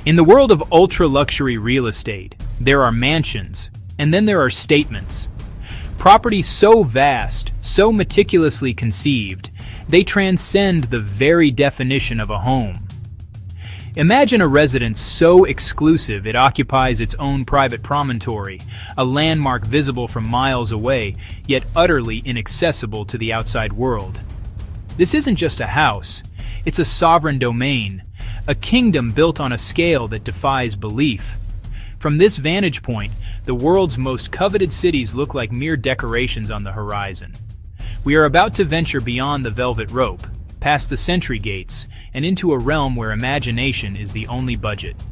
In the world of ultra-luxury real estate, there are mansions, and then there are statements. Properties so vast, so meticulously conceived, they transcend the very definition of a home. Imagine a residence so exclusive it occupies its own private promontory, a landmark visible from miles away, yet utterly inaccessible to the outside world. This isn't just a house, it's a sovereign domain, a kingdom built on a scale that defies belief. From this vantage point, the world's most coveted cities look like mere decorations on the horizon. We are about to venture beyond the velvet rope, past the sentry gates, and into a realm where imagination is the only budget.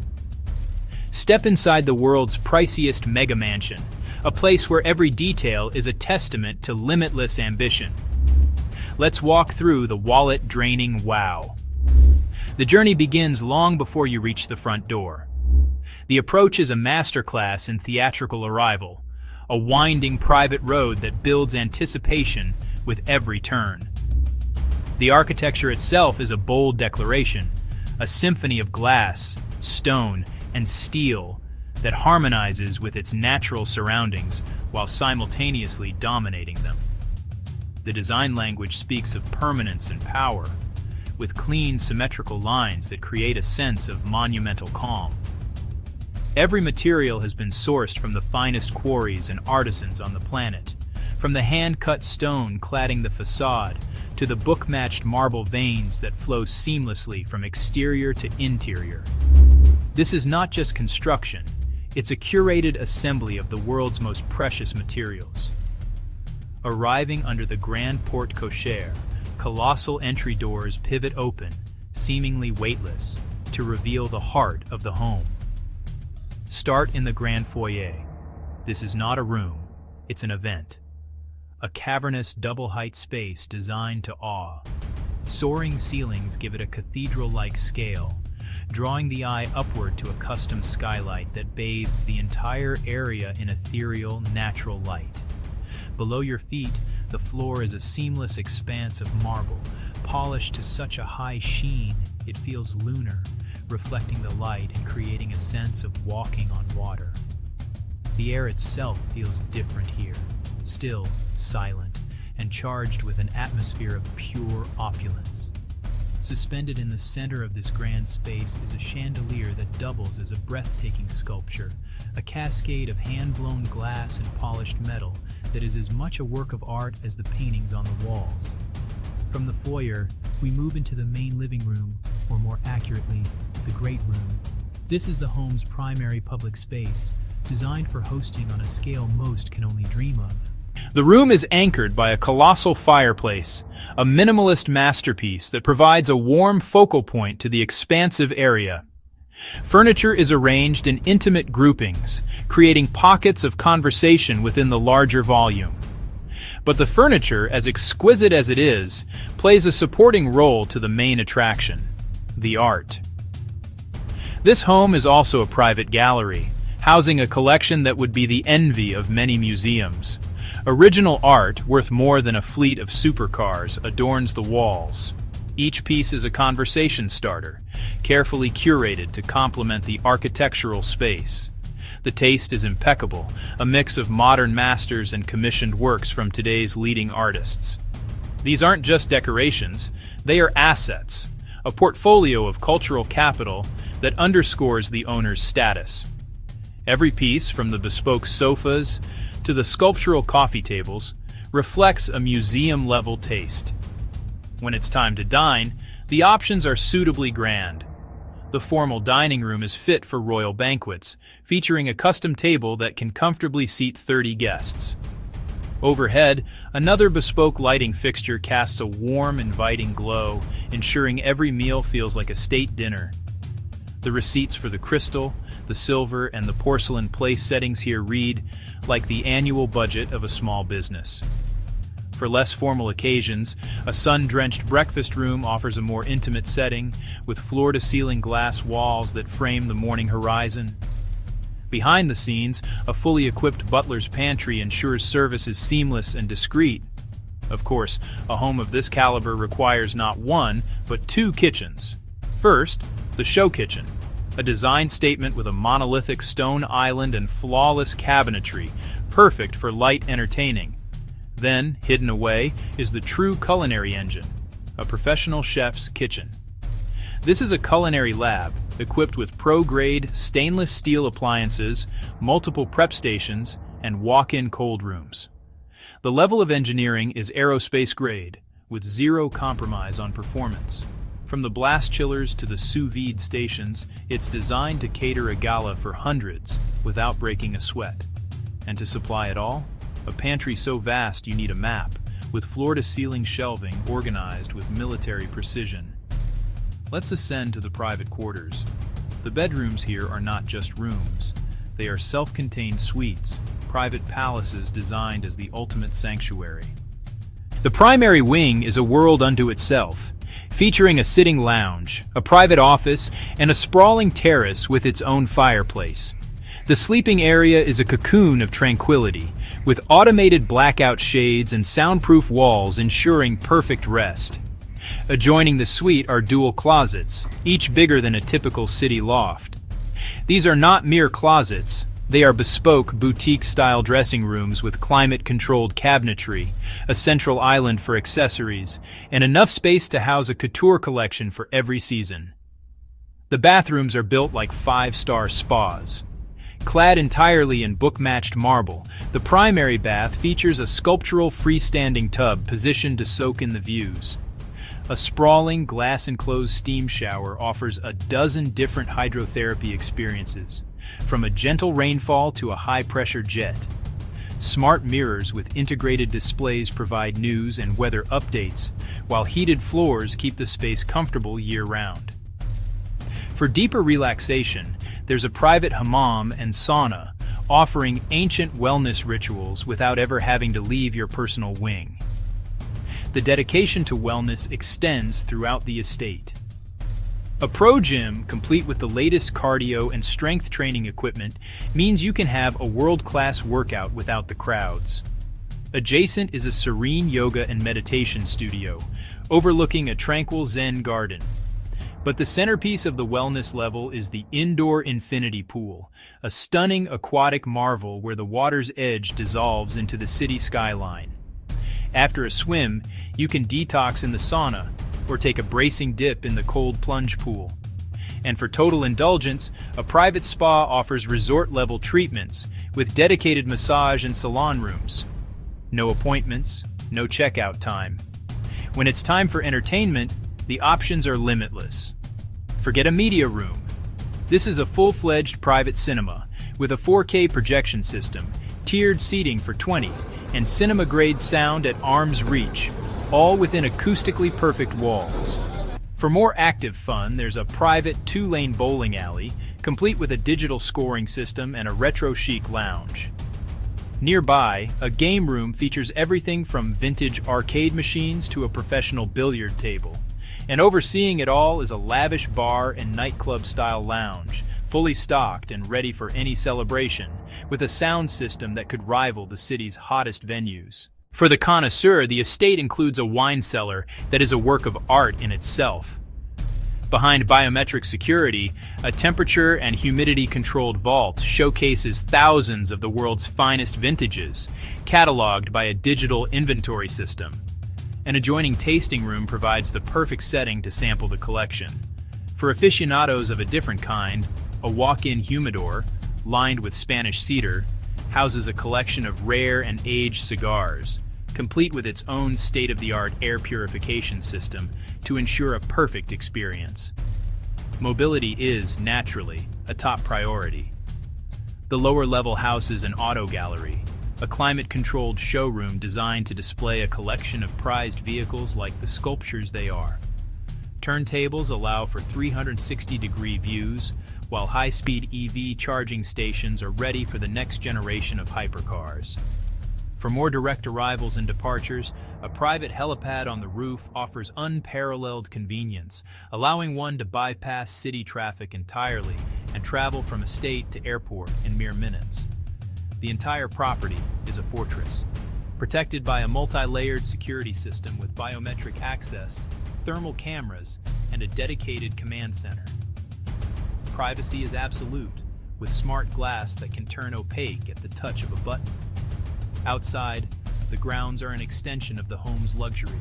Step inside the world's priciest mega mansion, a place where every detail is a testament to limitless ambition. Let's walk through the wallet-draining wow. The journey begins long before you reach the front door. The approach is a masterclass in theatrical arrival, a winding private road that builds anticipation with every turn. The architecture itself is a bold declaration, a symphony of glass, stone, and steel that harmonizes with its natural surroundings while simultaneously dominating them. The design language speaks of permanence and power, with clean, symmetrical lines that create a sense of monumental calm. Every material has been sourced from the finest quarries and artisans on the planet, from the hand-cut stone cladding the facade to the book-matched marble veins that flow seamlessly from exterior to interior. This is not just construction, it's a curated assembly of the world's most precious materials. Arriving under the grand porte cochere, colossal entry doors pivot open, seemingly weightless, to reveal the heart of the home. Start in the grand foyer. This is not a room, it's an event. A cavernous double-height space designed to awe. Soaring ceilings give it a cathedral-like scale, drawing the eye upward to a custom skylight that bathes the entire area in ethereal, natural light. Below your feet, the floor is a seamless expanse of marble, polished to such a high sheen it feels lunar, reflecting the light and creating a sense of walking on water. The air itself feels different here, still, silent, and charged with an atmosphere of pure opulence. Suspended in the center of this grand space is a chandelier that doubles as a breathtaking sculpture, a cascade of hand-blown glass and polished metal that is as much a work of art as the paintings on the walls. From the foyer, we move into the main living room, or more accurately, the great room. This is the home's primary public space, designed for hosting on a scale most can only dream of. The room is anchored by a colossal fireplace, a minimalist masterpiece that provides a warm focal point to the expansive area. Furniture is arranged in intimate groupings, creating pockets of conversation within the larger volume. But the furniture, as exquisite as it is, plays a supporting role to the main attraction, the art. This home is also a private gallery, housing a collection that would be the envy of many museums. Original art, worth more than a fleet of supercars, adorns the walls. Each piece is a conversation starter, carefully curated to complement the architectural space. The taste is impeccable, a mix of modern masters and commissioned works from today's leading artists. These aren't just decorations, they are assets, a portfolio of cultural capital that underscores the owner's status. Every piece, from the bespoke sofas to the sculptural coffee tables, reflects a museum-level taste. When it's time to dine, the options are suitably grand. The formal dining room is fit for royal banquets, featuring a custom table that can comfortably seat 30 guests. Overhead, another bespoke lighting fixture casts a warm, inviting glow, ensuring every meal feels like a state dinner. The receipts for the crystal, the silver, and the porcelain place settings here read like the annual budget of a small business. For less formal occasions, a sun-drenched breakfast room offers a more intimate setting, with floor-to-ceiling glass walls that frame the morning horizon. Behind the scenes, a fully equipped butler's pantry ensures service is seamless and discreet. Of course, a home of this caliber requires not one, but two kitchens. First, the show kitchen, A design statement with a monolithic stone island and flawless cabinetry, perfect for light entertaining. Then, hidden away, is the true culinary engine, a professional chef's kitchen. This is a culinary lab equipped with pro-grade stainless steel appliances, multiple prep stations, and walk-in cold rooms. The level of engineering is aerospace grade, with zero compromise on performance. From the blast chillers to the sous vide stations, it's designed to cater a gala for hundreds without breaking a sweat. And to supply it all, a pantry so vast you need a map, with floor-to-ceiling shelving organized with military precision. Let's ascend to the private quarters. The bedrooms here are not just rooms. They are self-contained suites, private palaces designed as the ultimate sanctuary. The primary wing is a world unto itself, featuring a sitting lounge, a private office, and a sprawling terrace with its own fireplace. The sleeping area is a cocoon of tranquility, with automated blackout shades and soundproof walls ensuring perfect rest. Adjoining the suite are dual closets, each bigger than a typical city loft. These are not mere closets. They are bespoke, boutique-style dressing rooms with climate-controlled cabinetry, a central island for accessories, and enough space to house a couture collection for every season. The bathrooms are built like five-star spas. Clad entirely in book-matched marble, the primary bath features a sculptural freestanding tub positioned to soak in the views. A sprawling, glass-enclosed steam shower offers a dozen different hydrotherapy experiences, from a gentle rainfall to a high-pressure jet. Smart mirrors with integrated displays provide news and weather updates, while heated floors keep the space comfortable year-round. For deeper relaxation, there's a private hammam and sauna, offering ancient wellness rituals without ever having to leave your personal wing. The dedication to wellness extends throughout the estate. A pro gym, complete with the latest cardio and strength training equipment, means you can have a world-class workout without the crowds. Adjacent is a serene yoga and meditation studio, overlooking a tranquil Zen garden. But the centerpiece of the wellness level is the indoor infinity pool, a stunning aquatic marvel where the water's edge dissolves into the city skyline. After a swim, you can detox in the sauna, or take a bracing dip in the cold plunge pool. And for total indulgence, a private spa offers resort-level treatments with dedicated massage and salon rooms. No appointments, no checkout time. When it's time for entertainment, the options are limitless. Forget a media room. This is a full-fledged private cinema with a 4K projection system, tiered seating for 20, and cinema-grade sound at arm's reach, all within acoustically perfect walls. For more active fun, there's a private 2-lane bowling alley, complete with a digital scoring system and a retro-chic lounge. Nearby, a game room features everything from vintage arcade machines to a professional billiard table. And overseeing it all is a lavish bar and nightclub-style lounge, fully stocked and ready for any celebration, with a sound system that could rival the city's hottest venues. For the connoisseur, the estate includes a wine cellar that is a work of art in itself. Behind biometric security, a temperature and humidity-controlled vault showcases thousands of the world's finest vintages, cataloged by a digital inventory system. An adjoining tasting room provides the perfect setting to sample the collection. For aficionados of a different kind, a walk-in humidor, lined with Spanish cedar, houses a collection of rare and aged cigars, complete with its own state-of-the-art air purification system to ensure a perfect experience. Mobility is, naturally, a top priority. The lower level houses an auto gallery, a climate-controlled showroom designed to display a collection of prized vehicles like the sculptures they are. Turntables allow for 360-degree views, while high-speed EV charging stations are ready for the next generation of hypercars. For more direct arrivals and departures, a private helipad on the roof offers unparalleled convenience, allowing one to bypass city traffic entirely and travel from estate to airport in mere minutes. The entire property is a fortress, protected by a multi-layered security system with biometric access, thermal cameras, and a dedicated command center. Privacy is absolute, with smart glass that can turn opaque at the touch of a button. Outside, the grounds are an extension of the home's luxury.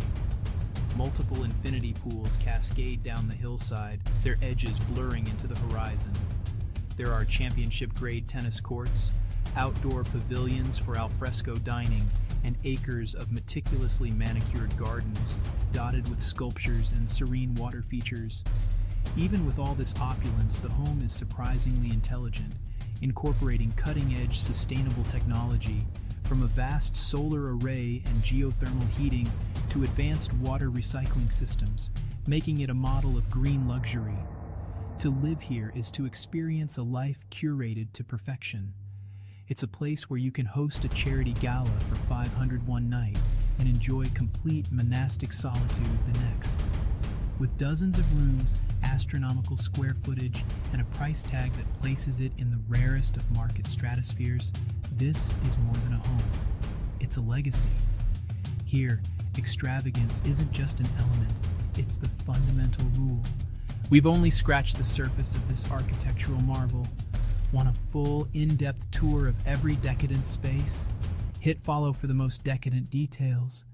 Multiple infinity pools cascade down the hillside, their edges blurring into the horizon. There are championship-grade tennis courts, outdoor pavilions for alfresco dining, and acres of meticulously manicured gardens, dotted with sculptures and serene water features. Even with all this opulence, the home is surprisingly intelligent, incorporating cutting-edge sustainable technology, from a vast solar array and geothermal heating to advanced water recycling systems, making it a model of green luxury. To live here is to experience a life curated to perfection. It's a place where you can host a charity gala for 501 night and enjoy complete monastic solitude the next. With dozens of rooms, astronomical square footage, and a price tag that places it in the rarest of market stratospheres, this is more than a home. It's a legacy. Here, extravagance isn't just an element, it's the fundamental rule. We've only scratched the surface of this architectural marvel. Want a full, in-depth tour of every decadent space? Hit follow for the most decadent details.